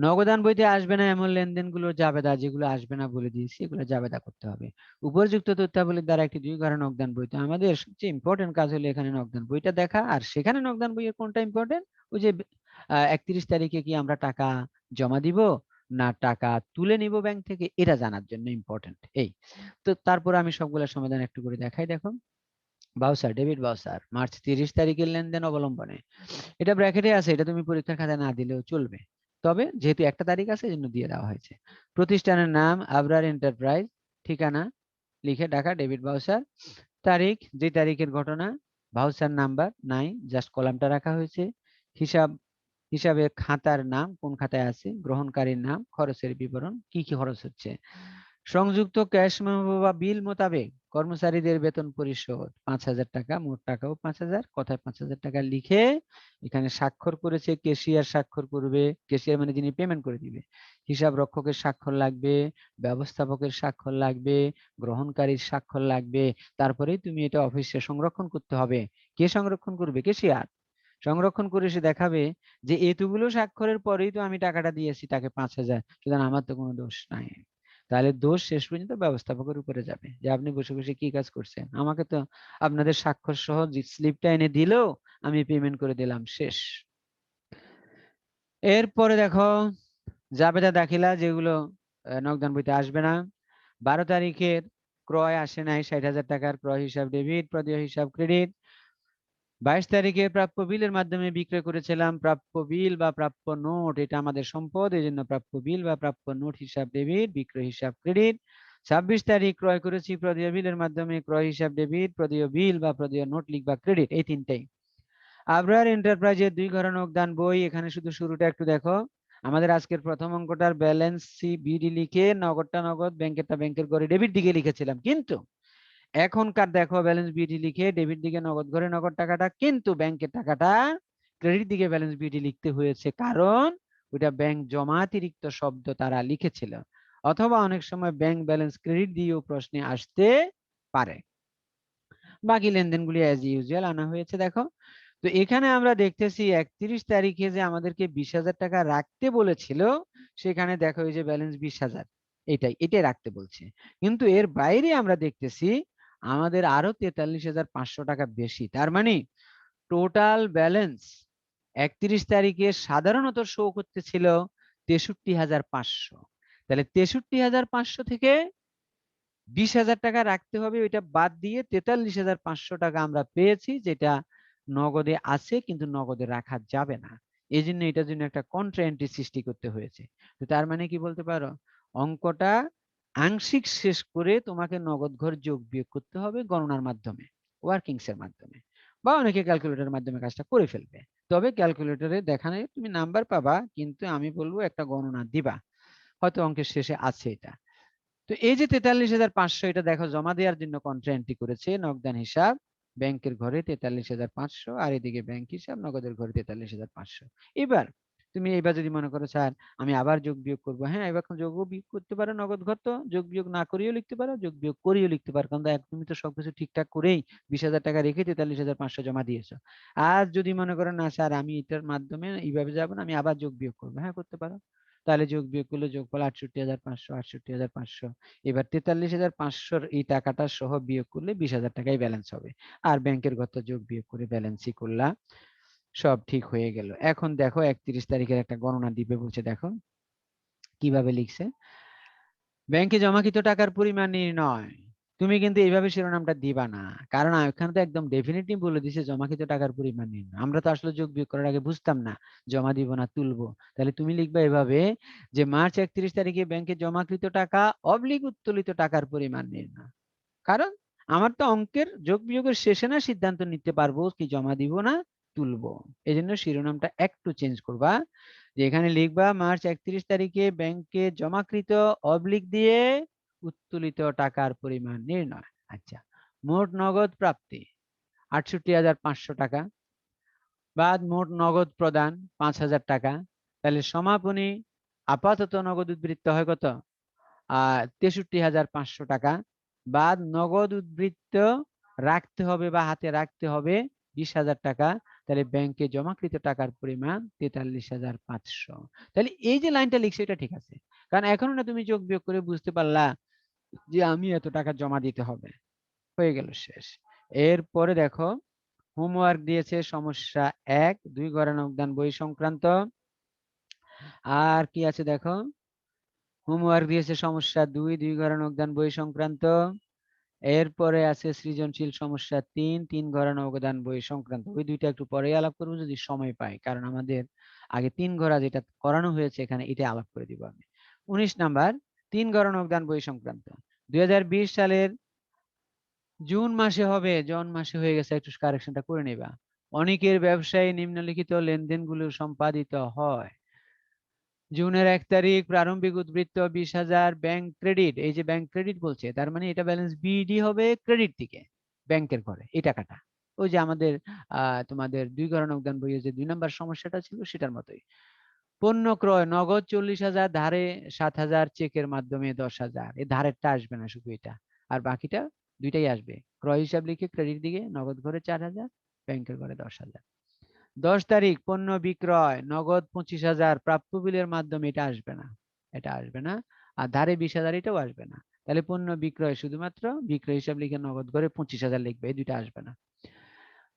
নগদান বইতে আসবে না এমন লেনদেনগুলো জাবেদা, যেগুলো আসবে না বলে দিয়েছি এগুলো জাবেদা করতে হবে। উপযুক্ত তথ্যাবলীর দ্বারা একটি 2 ঘর নগদান বইতে, আমাদের সবচেয়ে ইম্পর্টেন্ট কাজ হলো এখানে নগদান বইটা দেখা, আর সেখানে নগদান বইয়ের কোনটা ইম্পর্টেন্ট, ওই যে 31 তারিখে কি আমরা টাকা জমা দিব না টাকা তুলে নিব ব্যাংক থেকে, এটা জানার জন্য ইম্পর্টেন্ট এই। তো তারপর আমি সবগুলোর সমাধান একটু করে দেখাই। দেখো, ভাউচার, ডেবিট ভাউচার মার্চ 30 তারিখের লেনদেন অবলম্বনে, এটা ব্র্যাকেটে আছে, এটা তুমি পরীক্ষার খাতায় না দিলেও চলবে, তবে যেহেতু একটা তারিখ আছে এজন্য দিয়ে দেওয়া হয়েছে। প্রতিষ্ঠানের নাম আবরার এন্টারপ্রাইজ, ঠিকানা লিখে ঢাকা, ডেবিট ভাউচার, তারিখ যে তারিখের ঘটনা, ভাউচার নাম্বার নাই, জাস্ট কলামটা রাখা হয়েছে। হিসাব, হিসাবে খাতার নাম কোন খাতায় আছে, গ্রহণকারীর নাম, খরচের বিবরণ কি কি খরচ হচ্ছে, সংযুক্ত ক্যাশ মেমো বা বিল মোতাবেক কর্মচারীদের বেতন পরিশোধ 5,000 টাকা, মোট টাকাও 5,000, কথায় 5,000 টাকা লিখে এখানে স্বাক্ষর করেছে ক্যাশিয়ার, স্বাক্ষর করবে, ক্যাশিয়ার মানে যিনি পেমেন্ট করে দিবে, হিসাব রক্ষকের স্বাক্ষর লাগবে, ব্যবস্থাপকের স্বাক্ষর লাগবে, গ্রহণকারীর স্বাক্ষর লাগবে, তারপরেই তুমি এটা অফিসে সংরক্ষণ করতে হবে। কে সংরক্ষণ করবে, ক্যাশিয়ার সংরক্ষণ করে সে দেখাবে যে এতগুলো স্বাক্ষরের পরেই তো আমি টাকাটা দিয়েছি তাকে 5,000, সুতরাং আমার তো কোনো দোষ নাই। তাহলে দোষ শেষ পর্যন্ত ব্যবস্থাপকের উপরে যাবে যে আপনি বসে বসে কি কাজ করছেন, আমাকে তো আপনাদের স্বাক্ষর সহ স্লিপটা এনে দিলেও আমি পেমেন্ট করে দিলাম, শেষ। এরপরে দেখো জাবেদা দাখিলা, যেগুলো নগদান বইতে আসবে না। 12 তারিখের ক্রয় আসে নাই 60,000 টাকার, ক্রয় হিসাব ডেবিট, প্রদেয় হিসাব ক্রেডিট। 22 তারিখে প্রাপ্য বিলের মাধ্যমে বিক্রয় করেছিলাম, প্রাপ্য বিল বা প্রাপ্য নোট এটা আমাদের সম্পদ, এই জন্য প্রাপ্য বিল বা প্রাপ্য নোট হিসাব ডেবিট, বিক্রয় হিসাব ক্রেডিট। 26 তারিখ ক্রয় করেছি প্রদেয় বিলের মাধ্যমে, ক্রয় হিসাব ডেবিট, প্রদেয় বিল বা প্রদেয় নোট লিখবা ক্রেডিট, এই তিনটাই। আবরার এন্টারপ্রাইজের 2 ঘর নগদান বই, এখানে শুধু শুরুটা একটু দেখো, আমাদের আজকের প্রথম অঙ্কটার ব্যালেন্স সি বিডি লিখে নগদটা নগদ, ব্যাংকেরটা ব্যাংকের ঘরে ডেবিট দিকে লিখেছিলাম, কিন্তু এখনকার দেখো ব্যালেন্স বিডি লিখে ডেবিট দিকে নগদ ঘরে নগদ টাকাটা, কিন্তু ব্যাংকের টাকাটা ক্রেডিট দিকে ব্যালেন্স বিডি লিখতে হয়েছে, কারণ ওইটা ব্যাংক জমাতিরিক্ত শব্দ তারা লিখেছিল, অথবা অনেক সময় ব্যাংক ব্যালেন্স ক্রেডিট দিয়েও প্রশ্নে আসতে পারে। বাকি লেনদেনগুলি অ্যাজ ইউজুয়াল আনা হয়েছে। দেখো তো এখানে আমরা দেখতেছি 31 তারিখে যে আমাদেরকে 20,000 টাকা রাখতে বলেছিল, সেখানে দেখো এই যে ব্যালেন্স 20,000, এটাই রাখতে বলছে। কিন্তু এর বাইরে আমরা দেখতেছি আমাদের আরো 43,500 টাকা বেশি। তার মানে টোটাল ব্যালেন্স 31 তারিখে সাধারণত শো করতেছিল 63,500। তাহলে 63,500 থেকে 20,000 টাকা রাখতে হবে, ওইটা বাদ দিয়ে 43,500 টাকা আমরা পেয়েছি, যেটা নগদে আছে কিন্তু নগদে রাখা যাবে না। এই জন্য এটার জন্য একটা কন্ট্রা এন্ট্রি সৃষ্টি করতে হয়েছে। তো তার মানে কি বলতে পারো, অঙ্কটা আংশিক শেষ করে তোমাকে নগদ ঘর যোগ বিয়োগ করতে হবে গণনার মাধ্যমে, ওয়ার্কিংস এর মাধ্যমে, বা অনেকে ক্যালকুলেটরের মাধ্যমে কাজটা করে ফেলবে। তবে ক্যালকুলেটরে দেখানে তুমি নাম্বার পাবা, কিন্তু আমি বলবো একটা গণনা দিবা, হয়তো অঙ্কের শেষে আছে এটা। তো এই যে 43,500, এটা দেখো জমা দেওয়ার জন্য কন্ট্রা এন্ট্রি করেছে নগদান হিসাব ব্যাংকের ঘরে 43,500, আর এদিকে ব্যাংক হিসাব নগদের ঘরে 43,500। এবার তুমি এবার যদি মনে করো স্যার আমি আবার যোগ বিয়োগ করবো, হ্যাঁ এবার যোগ বিয়োগ করতে পারো, নগদ ঘর তো যোগ বিয়োগ না করিয়েও লিখতে পারো, যোগ বিয়োগ করিয়েও লিখতে পারো, কারণ তুমি তো সবকিছু ঠিকঠাক করেই 20,000 টাকা রেখে 43,500 জমা দিয়েছো। আর যদি মনে করো না স্যার আমি এটার মাধ্যমে এইভাবে যাবো না, আমি আবার যোগ বিয়োগ করবো, হ্যাঁ করতে পারো। তাহলে যোগ বিয়োগ করলে যোগফল 68,500, 68,500। এবার 43,500 এই টাকাটা সহ বিয়োগ করলে 20,000 টাকাই ব্যালেন্স হবে। আর ব্যাংকের গত যোগ বিয়োগ করে ব্যালেন্সই করলাম, সব ঠিক হয়ে গেল। এখন দেখো 31 তারিখের একটা গণনা দিবে বলছে, দেখো কিভাবে লিখছে। ব্যাংকে জমাকৃত টাকার পরিমাণ নির্ণয়। তুমি কিন্তু এইভাবে শিরোনামটা দিবা না, কারণ এখানে তো একদম ডেফিনেটলি বলে দিছে জমাকৃত টাকার পরিমাণ নির্ণয়। আমরা তো আসলে যোগ বিয়োগ করার আগে বুঝতাম না জমা দিব না তুলবো। তাহলে তুমি লিখবা এভাবে যে মার্চ 31 তারিখে ব্যাংকে জমাকৃত টাকা অবলিক উত্তোলিত টাকার পরিমাণ নির্ণয়। কারণ আমার তো অঙ্কের যোগ বিয়োগের শেষে না সিদ্ধান্ত নিতে পারবো কি জমা দিব না তুলবো। এই জন্য শিরোনামটা একটু চেঞ্জ করবা, যে এখানে লিখবা মার্চ 31 তারিখে ব্যাংকে জমাকৃত অবলিক দিয়ে উত্তোলিত টাকার পরিমাণ নির্ণয়। আচ্ছা, মোট নগদ প্রাপ্তি 68,500 টাকা, বাদ মোট নগদ প্রদান 5,000 টাকা। তাহলে সমাপনী আপাতত নগদ উদ্বৃত্ত হয় কত? 63,500 টাকা, বাদ নগদ উদ্বৃত্ত রাখতে হবে বা হাতে রাখতে হবে 20,000 টাকা। তাহলে ব্যাংকে জমাকৃত টাকার পরিমাণ 43,500। তাহলে এই যে লাইনটা লিখছে এটা ঠিক আছে, কারণ এখনো না তুমি যোগ বিয়োগ করে বুঝতে পারলা যে আমি এত টাকা জমা দিতে হবে। হয়ে গেল, শেষ। এরপরে দেখো হোমওয়ার্ক দিয়েছে সমস্যা 1, 2 ঘরে যোগদান বই সংক্রান্ত। আর কি আছে দেখো, হোমওয়ার্ক দিয়েছে সমস্যা 2, 2 ঘরে যোগদান বই সংক্রান্ত। এরপরে আছে সৃজনশীল সমস্যা 3, 3 ঘরানা অবদান বই সংক্রান্ত। ওই দুইটা একটু পরে আলাপ করবো যদি সময় পাই, কারণ আমাদের আগে 3 ঘরা যেটা করানো হয়েছে এখানে এটা আলাপ করে দিব আমি। 19 নাম্বার 3 ঘরানা অবদান বই সংক্রান্ত। 2020 সালের জুন মাসে হবে, জন মাসে হয়ে গেছে, একটু কারেকশনটা করে নিবা। অনেকের ব্যবসায়ী নিম্নলিখিত লেনদেনগুলো সম্পাদিত হয়। জুনের 1 তারিখ প্রারম্ভিক উদ্বৃত্ত 20,000 ব্যাংক ক্রেডিট। এই যে ব্যাংক ক্রেডিট বলছে, তার মানে এটা ব্যালেন্স বিডি হবে ক্রেডিট দিকে ব্যাংকের ঘরে এই টাকাটা। ওই যে আমাদের তোমাদের 2 ঘর যোগদান বইয়ে যে 2 নাম্বার সমস্যাটা ছিল সেটার মতোই। পণ্য ক্রয় নগদ 40,000, ধারে 7,000, চেকের মাধ্যমে 10,000। এই ধারেরটা আসবে না, শুধু এটা, আর বাকিটা দুইটাই আসবে। ক্রয় হিসাব লিখে ক্রেডিট দিকে নগদ ঘরে 4,000, ব্যাংকের ঘরে 10,000। 10 তারিখ পণ্য বিক্রয় নগদ 25,000, প্রাপ্য বিলের মাধ্যমে, এটা আসবে না, এটা আসবে না। আর ধারে 20,000, এটাও আসবে না। তাহলে পণ্য বিক্রয় শুধুমাত্র বিক্রয় হিসাব লিখে নগদ করে 25,000 লিখবে, এই দুইটা আসবে না।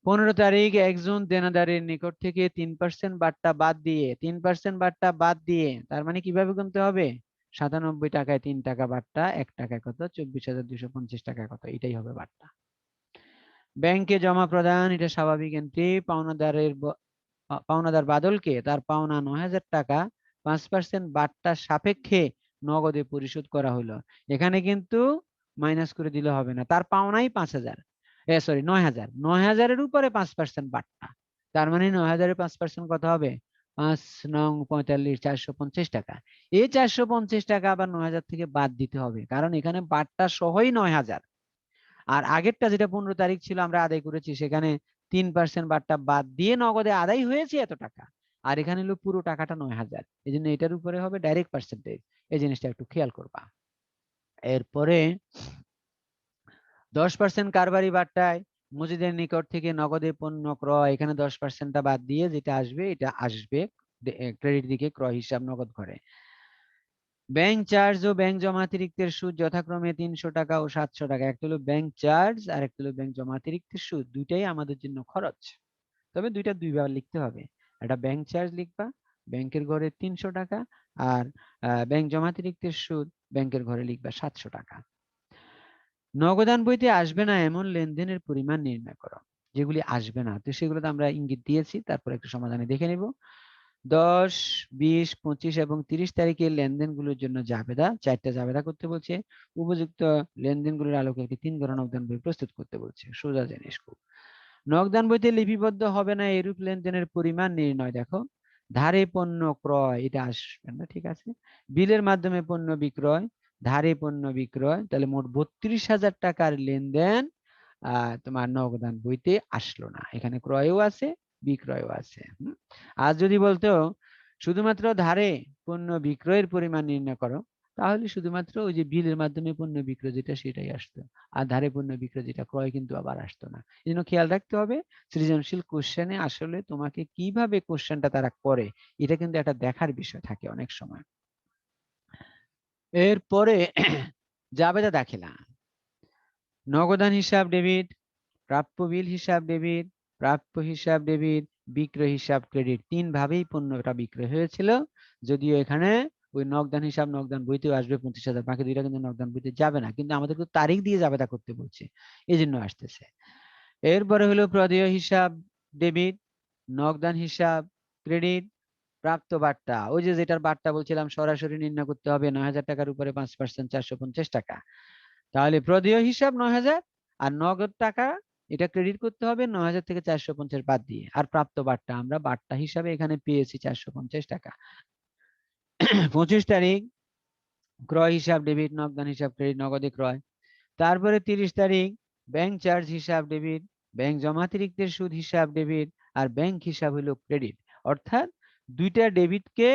15 তারিখ একজন দেনাদারের নিকট থেকে 3% বাট্টা বাদ দিয়ে, 3% বাট্টা বাদ দিয়ে, তার মানে কিভাবে গুনতে হবে? 97 টাকায় 3 টাকা বাট্টা, 1 টাকায় কত? 24,250 টাকায় কত? এটাই হবে বাট্টা। ব্যাংকে জমা প্রদান, এটা স্বাভাবিক এন্ট্রি। পাওনাদার বাদলকে তার পাওনা 9,000 টাকা 5% বাট্টার সাপেক্ষে নগদে পরিশোধ করা হলো। এখানে কিন্তু মাইনাস করে দিলে হবে না, তার পাওনাই 5,000, সরি 9,000, 9,000-এর উপরে 5% বাট্টা। তার মানে 9,000-এর 5% কত হবে? 5×9 = 45, 450 টাকা। এই 450 টাকা আবার 9,000 থেকে বাদ দিতে হবে, কারণ এখানে বাট্টা সহই 9,000। আর আগেরটা যেটা 15 তারিখ ছিল আমরা আদায় করেছি, সেখানে 3% বাট্টা বাদ দিয়ে নগদে আদায় হয়েছে এত টাকা, আর এখানে হলো পুরো টাকাটা 9,000। এই জন্য এটার উপরে হবে ডাইরেক্ট পার্সেন্টেজ, এই জিনিসটা একটু খেয়াল করবা। এরপরে 10% কারবারি বাট্টায় মজুদের নিকট থেকে নগদে পণ্য ক্রয়, এখানে 10%টা বাদ দিয়ে যেটা আসবে এটা আসবে ক্রেডিট দিকে, ক্রয় হিসাব নগদ ঘরে। ব্যাংক চার্জ ও ব্যাংক জমাতিরিক্তের সুদ যথাক্রমে 300 টাকা ও 700 টাকা। একটা হলো ব্যাংক চার্জ আর একটা হলো ব্যাংক জমাতিরিক্তের সুদ, দুইটাই আমাদের জন্য খরচ, তবে দুইটা দুইবার লিখতে হবে। একটা ব্যাংক চার্জ লিখবা ব্যাংকের ঘরে 300 টাকা, আর ব্যাংক জমাতিরিক্তের সুদ ব্যাংকের ঘরে লিখবা 700 টাকা। নগদান বইতে আসবে না এমন লেনদেনের পরিমাণ নির্ণয় করো। যেগুলি আসবে না তো সেগুলো তো আমরা ইঙ্গিত দিয়েছি, তারপর একটু সমাধানে দেখে নিব। 10, 20, 25 এবং 30 তারিখের লেনদেনগুলোর জন্য জাবেদা, 4টা জাবেদা করতে বলছে। উপযুক্ত লেনদেনগুলোর আলোকে একটি 3 ঘর নগদান বই প্রস্তুত করতে বলছে। সোজা জিনিস খুব। নগদান বইতে লিপিবদ্ধ হবে না এরূপ লেনদেনের পরিমাণ নির্ণয়। দেখো, ধারে পণ্য ক্রয়, এটা আসবে না, ঠিক আছে। বিলের মাধ্যমে পণ্য বিক্রয়, ধারে পণ্য বিক্রয়, তাহলে মোট 32,000 টাকার লেনদেন তোমার নগদান বইতে আসলো না। এখানে ক্রয়ও আছে, বিক্রয়ও আছে। আর যদি বলতো শুধুমাত্র ধারে পণ্য বিক্রয়ের পরিমাণ নির্ণয় করো, তাহলে শুধুমাত্র ওই যে বিলের মাধ্যমে পণ্য বিক্রয় যেটা সেটাই আসতো, আর ধারে পণ্য বিক্রয় যেটা ক্রয় কিন্তু আবার আসতো না। এই জন্য খেয়াল রাখতে হবে সৃজনশীল কোশ্চেনে আসলে তোমাকে কিভাবে কোশ্চেনটা তারা করে, এটা কিন্তু একটা দেখার বিষয় থাকে অনেক সময়। এরপরে জাবেদা দাখিলা, নগদান হিসাব ডেবিট, প্রাপ্য বিল হিসাব ডেবিট, প্রাপ্য হিসাব ডেবিট, বিক্রয় হিসাব ক্রেডিট, 3 ভাবেই পণ্যটা বিক্রয় হয়েছিল। যদিও এখানে ওই নগদান হিসাব নগদান বইতেও আসবে 25,000, বাকি দুইটা কিন্তু নগদান বইতে যাবে না, কিন্তু আমাদের তো তারিখ দিয়ে জাবেদা করতে বলছে, এই জন্য আসতেছে। এরপরে হলো প্রদেয় হিসাব ডেবিট, নগদান হিসাব ক্রেডিট, প্রাপ্ত বাট্টা, ওই যে যেটার বাট্টা বলছিলাম সরাসরি নির্ণয় করতে হবে, 9,000 টাকার উপরে 5%, 450 টাকা। তাহলে প্রদেয় হিসাব 9,000, আর নগদ টাকা এটা ক্রেডিট করতে হবে 9,000 থেকে 450 বাদ দিয়ে। আর প্রাপ্ত বাট্টা আমরা বাট্টা হিসাবে এখানে পেয়েছি 450 টাকা। 25 তারিখ ক্রয় হিসাব ডেবিট, নগদান হিসাব ক্রেডিট, নগদে ক্রয়। তারপরে 30 তারিখ ব্যাংক চার্জ হিসাব ডেবিট, ব্যাংক জমাতিরিক্তের সুদ হিসাব ডেবিট, আর ব্যাংক হিসাব হলো ক্রেডিট। অর্থাৎ দুইটা ডেবিটকে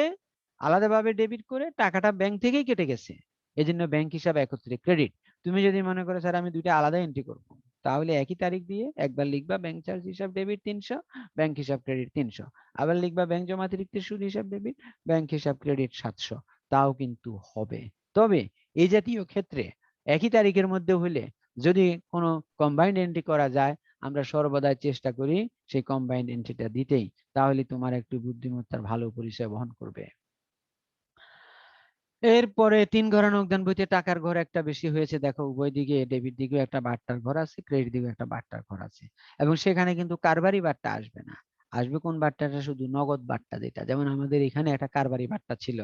আলাদাভাবে ডেবিট করে টাকাটা ব্যাংক থেকেই কেটে গেছে, এজন্য ব্যাংক হিসাব একত্রে ক্রেডিট। তুমি যদি মনে করো স্যার আমি দুইটা আলাদা এন্ট্রি করব, তাহলে একই তারিখ দিয়ে একবার লিখবা ব্যাংক চার্জ হিসাব ডেবিট 300, ব্যাংক হিসাব ক্রেডিট 300, আবার লিখবা ব্যাংক জমাতিরিক্তের সুদ হিসাব ডেবিট, ব্যাংক হিসাব ক্রেডিট 700, তাও কিন্তু হবে। তবে এই জাতীয় ক্ষেত্রে একই তারিখের মধ্যে হলে যদি কোনো কম্বাইন্ড এন্ট্রি করা যায়, আমরা সর্বদাই চেষ্টা করি সেই কম্বাইন্ড এন্ট্রিটা দিতেই, তাহলে তোমার একটু বুদ্ধিমত্তার ভালো পরিচয় বহন করবে। এরপরে 3 ঘরে নগদান বইতে টাকার ঘর একটা বেশি হয়েছে। দেখো উভয় দিকে ডেবিট দিকেও একটা বাট্টার ঘর আছে, ক্রেডিট দিকেও একটা বাট্টার ঘর আছে, এবং সেখানে কিন্তু কারবারি বাট্টা আসবে না। আসবে কোন বাট্টাটা? শুধু নগদ বাট্টা, যেটা যেমন আমাদের এখানে একটা কারবারি বাট্টা ছিল,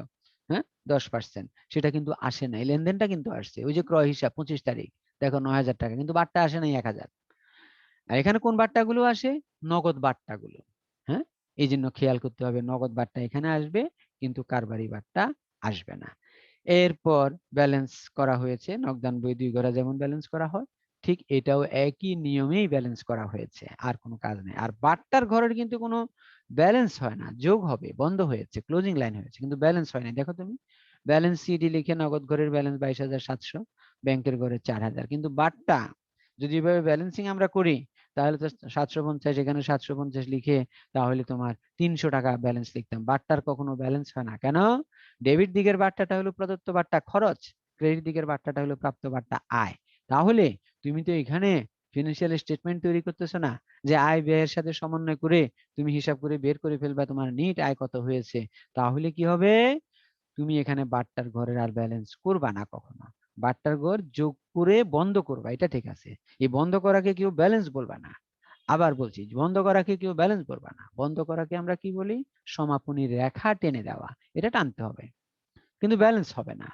হ্যাঁ 10%, সেটা কিন্তু আসে নাই, লেনদেনটা কিন্তু আসছে। ওই যে ক্রয় হিসাব 25 তারিখ, দেখো 9,000 টাকা, কিন্তু বাট্টা আসে নাই 1,000। আর এখানে কোন বাট্টাগুলো আসে? নগদ বাট্টাগুলো। হ্যাঁ, এই জন্য খেয়াল করতে হবে নগদ বাট্টা এখানে আসবে, কিন্তু কারবারি বাট্টা আসবে না। এরপর ব্যালেন্স করা হয়েছে, নগদান বই 2 ঘরে যেমন ব্যালেন্স করা হয়, ঠিক এটাও একই নিয়মেই ব্যালেন্স করা হয়েছে, আর কোনো কাজ নেই। আর বাট্টার ঘরের কিন্তু কোনো ব্যালেন্স হয় না, যোগ হবে, বন্ধ হয়েছে, ক্লোজিং লাইন হয়েছে, কিন্তু ব্যালেন্স হয় না। দেখো তুমি ব্যালেন্স সিডি লিখে নগদ ঘরের ব্যালেন্স 22,700, ব্যাংকের ঘরে 4,000, কিন্তু বাট্টা যদি এভাবে ব্যালেন্সিং আমরা করি তাহলে তো 750, এখানে 750 লিখে তাহলে তোমার 300 টাকা ব্যালেন্স লিখতাম। বাট্টার কখনো ব্যালেন্স হয় না, কেন? ডেবিট দিকের বাট্টাটা হলো প্রদত্ত বাট্টা খরচ, ক্রেডিট দিকের বাট্টাটা হলো প্রাপ্ত বাট্টা আয়। তাহলে তুমি তো এখানে ফিনান্সিয়াল স্টেটমেন্ট তৈরি করতেছো না, যে আয় ব্যয়ের সাথে সমন্বয় করে তুমি হিসাব করে বের করে ফেলবা তোমার নিট আয় কত হয়েছে। তাহলে কি হবে? তুমি এখানে বাট্টার ঘরের আর ব্যালেন্স করবা না কখনো, বাট্টার ঘর যোগ করে বন্ধ করবা, এটা ঠিক আছে। এই বন্ধ করাকে কেউ ব্যালেন্স বলবা না। আবার বলছি, বন্ধ করাকে কেউ ব্যালেন্স বলবা না, বন্ধ করাকে আমরা কি বলি? সমাপনী রেখা টেনে দেওয়া, এটা টানতে হবে, কিন্তু ব্যালেন্স হবে না।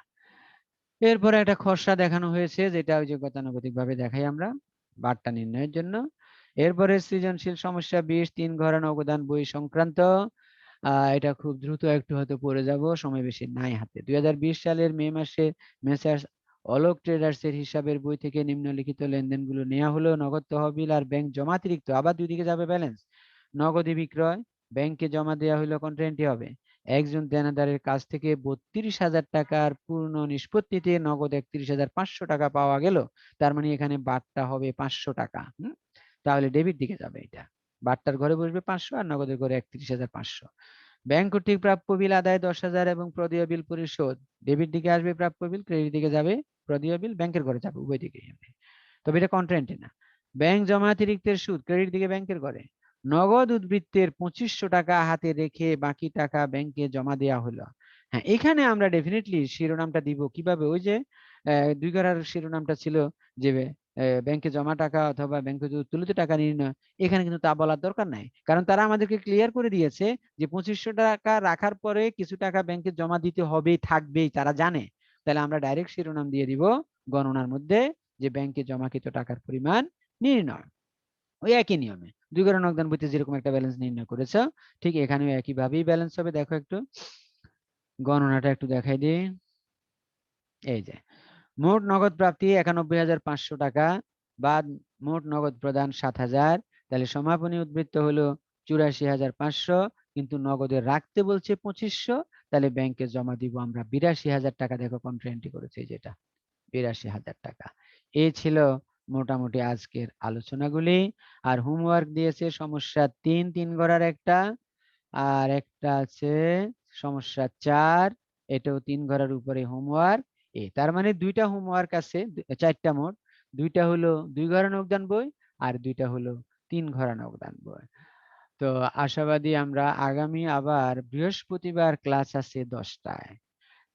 এরপরে একটা খসড়া দেখানো হয়েছে, যেটা ওই যে গতানুগতিক ভাবে দেখাই আমরা বার্তা নির্ণয়ের জন্য। এরপরে সৃজনশীল সমস্যা 20, 3 ঘরে নগদান বই সংক্রান্ত। এটা খুব দ্রুত একটু হয়তো পড়ে যাব, সময় বেশি নাই হাতে। 2020 সালের মে মাসে মেসার্স অলোক ট্রেডার্স এর হিসাবের বই থেকে নিম্নলিখিত লেনদেনগুলো নেওয়া হলো: নগদ তহবিল আর ব্যাংক জমাতিরিক্ত, আবার দুই দিকে যাবে ব্যালেন্স। নগদী বিক্রয়, ব্যাংকে জমা দেওয়া হইলো কোনটা এন্ট্রি হবে? একজন দেনাদারের কাছ থেকে 32,000 টাকার পূর্ণ নিষ্পত্তিতে নগদ 31,500 টাকা পাওয়া গেল, তার মানে এখানে বাট্টা হবে 500 টাকা। তাহলে ডেবিট দিকে যাবে। এটা বাট্টার ঘরে বসবে 500 আর নগদের ঘরে 31,500। ব্যাংক কর্তৃক প্রাপ্য বিল আদায় 10,000 এবং প্রদেয় বিল পরিশোধ। ডেবিট দিকে আসবে প্রাপ্য বিল, ক্রেডিট দিকে যাবে প্রদেয় বিল, ব্যাংকের ঘরে যাবে, উভয় দিকে যাবে। তবে এটা কন্ট্রায়েন্টে না। ব্যাংক জমাতিরিক্তের সুদ ক্রেডিট দিকে ব্যাংকের ঘরে। নগদ উদ্বৃত্তের 2500 টাকা হাতে রেখে বাকি টাকা ব্যাংকে জমা দেওয়া হলো। হ্যাঁ, এখানে আমরা ডেফিনেটলি শিরোনামটা দিব কিভাবে, ওই যে 2 ঘরার শিরোনামটা ছিল যে ব্যাংকে জমা টাকা অথবা ব্যাংকে যদি উত্তোলিত টাকা নির্ণয়, এখানে কিন্তু তা বলার দরকার নাই, কারণ তারা আমাদেরকে ক্লিয়ার করে দিয়েছে যে 2500 টাকা রাখার পরে কিছু টাকা ব্যাংকে জমা দিতে হবেই, থাকবেই, তারা জানে। তাহলে আমরা ডাইরেক্ট শিরোনাম দিয়ে দিব গণনার মধ্যে যে ব্যাংকে জমাকৃত টাকার পরিমাণ নির্ণয়। ওই একই নিয়মে 2 ঘর নগদান বইতে যেরকম একটা ব্যালেন্স নির্ণয় করেছ, ঠিক এখানেও একইভাবেই ব্যালেন্স হবে। দেখো একটু গণনাটা একটু দেখাই দিই। এই যে মোট নগদ প্রাপ্তি 91,500 টাকা, বাদ মোট নগদ প্রদান 7,000, তাহলে সমাপনী উদ্বৃত্ত হলো 84,500, কিন্তু নগদে রাখতে বলছে 2500, তাহলে ব্যাংকে জমা দিব আমরা 82,000 টাকা। দেখো কন্ট্রায়েন্ট্রি করেছে যেটা 82,000 টাকা। এই ছিল মোটামুটি আজকের আলোচনাগুলি। আর হোমওয়ার্ক দিয়েছে সমস্যা 3 ঘরার একটা, আর একটা আছে সমস্যা 4, এটাও 3 ঘরার উপরে হোমওয়ার্ক। তার মানে 2টা হোমওয়ার্ক আছে, 4টা মোট। 2টা হলো 2 ঘরা যোগদান বই আর 2টা হলো 3 ঘরা যোগদান বই। তো আশাবাদী আমরা আগামী আবার বৃহস্পতিবার ক্লাস আছে 10টায়।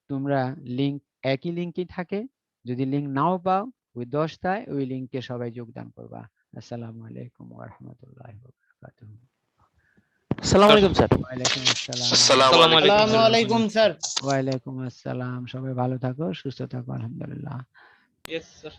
তোমরা লিংক একই লিংকই থাকে, যদি লিংক নাও পাও ওই 10টায় ওই লিংকে সবাই যোগদান করবা। আসসালামু আলাইকুম ওয়া রাহমাতুল্লাহি ওয়া বারাকাতুহু। আসসালামু আলাইকুম স্যার। ওয়ালাইকুম আসসালাম। আসসালামু আলাইকুম স্যার। ওয়ালাইকুম আসসালাম। সবাই ভালো থাকো, সুস্থ থাকো, আলহামদুলিল্লাহ। Yes sir.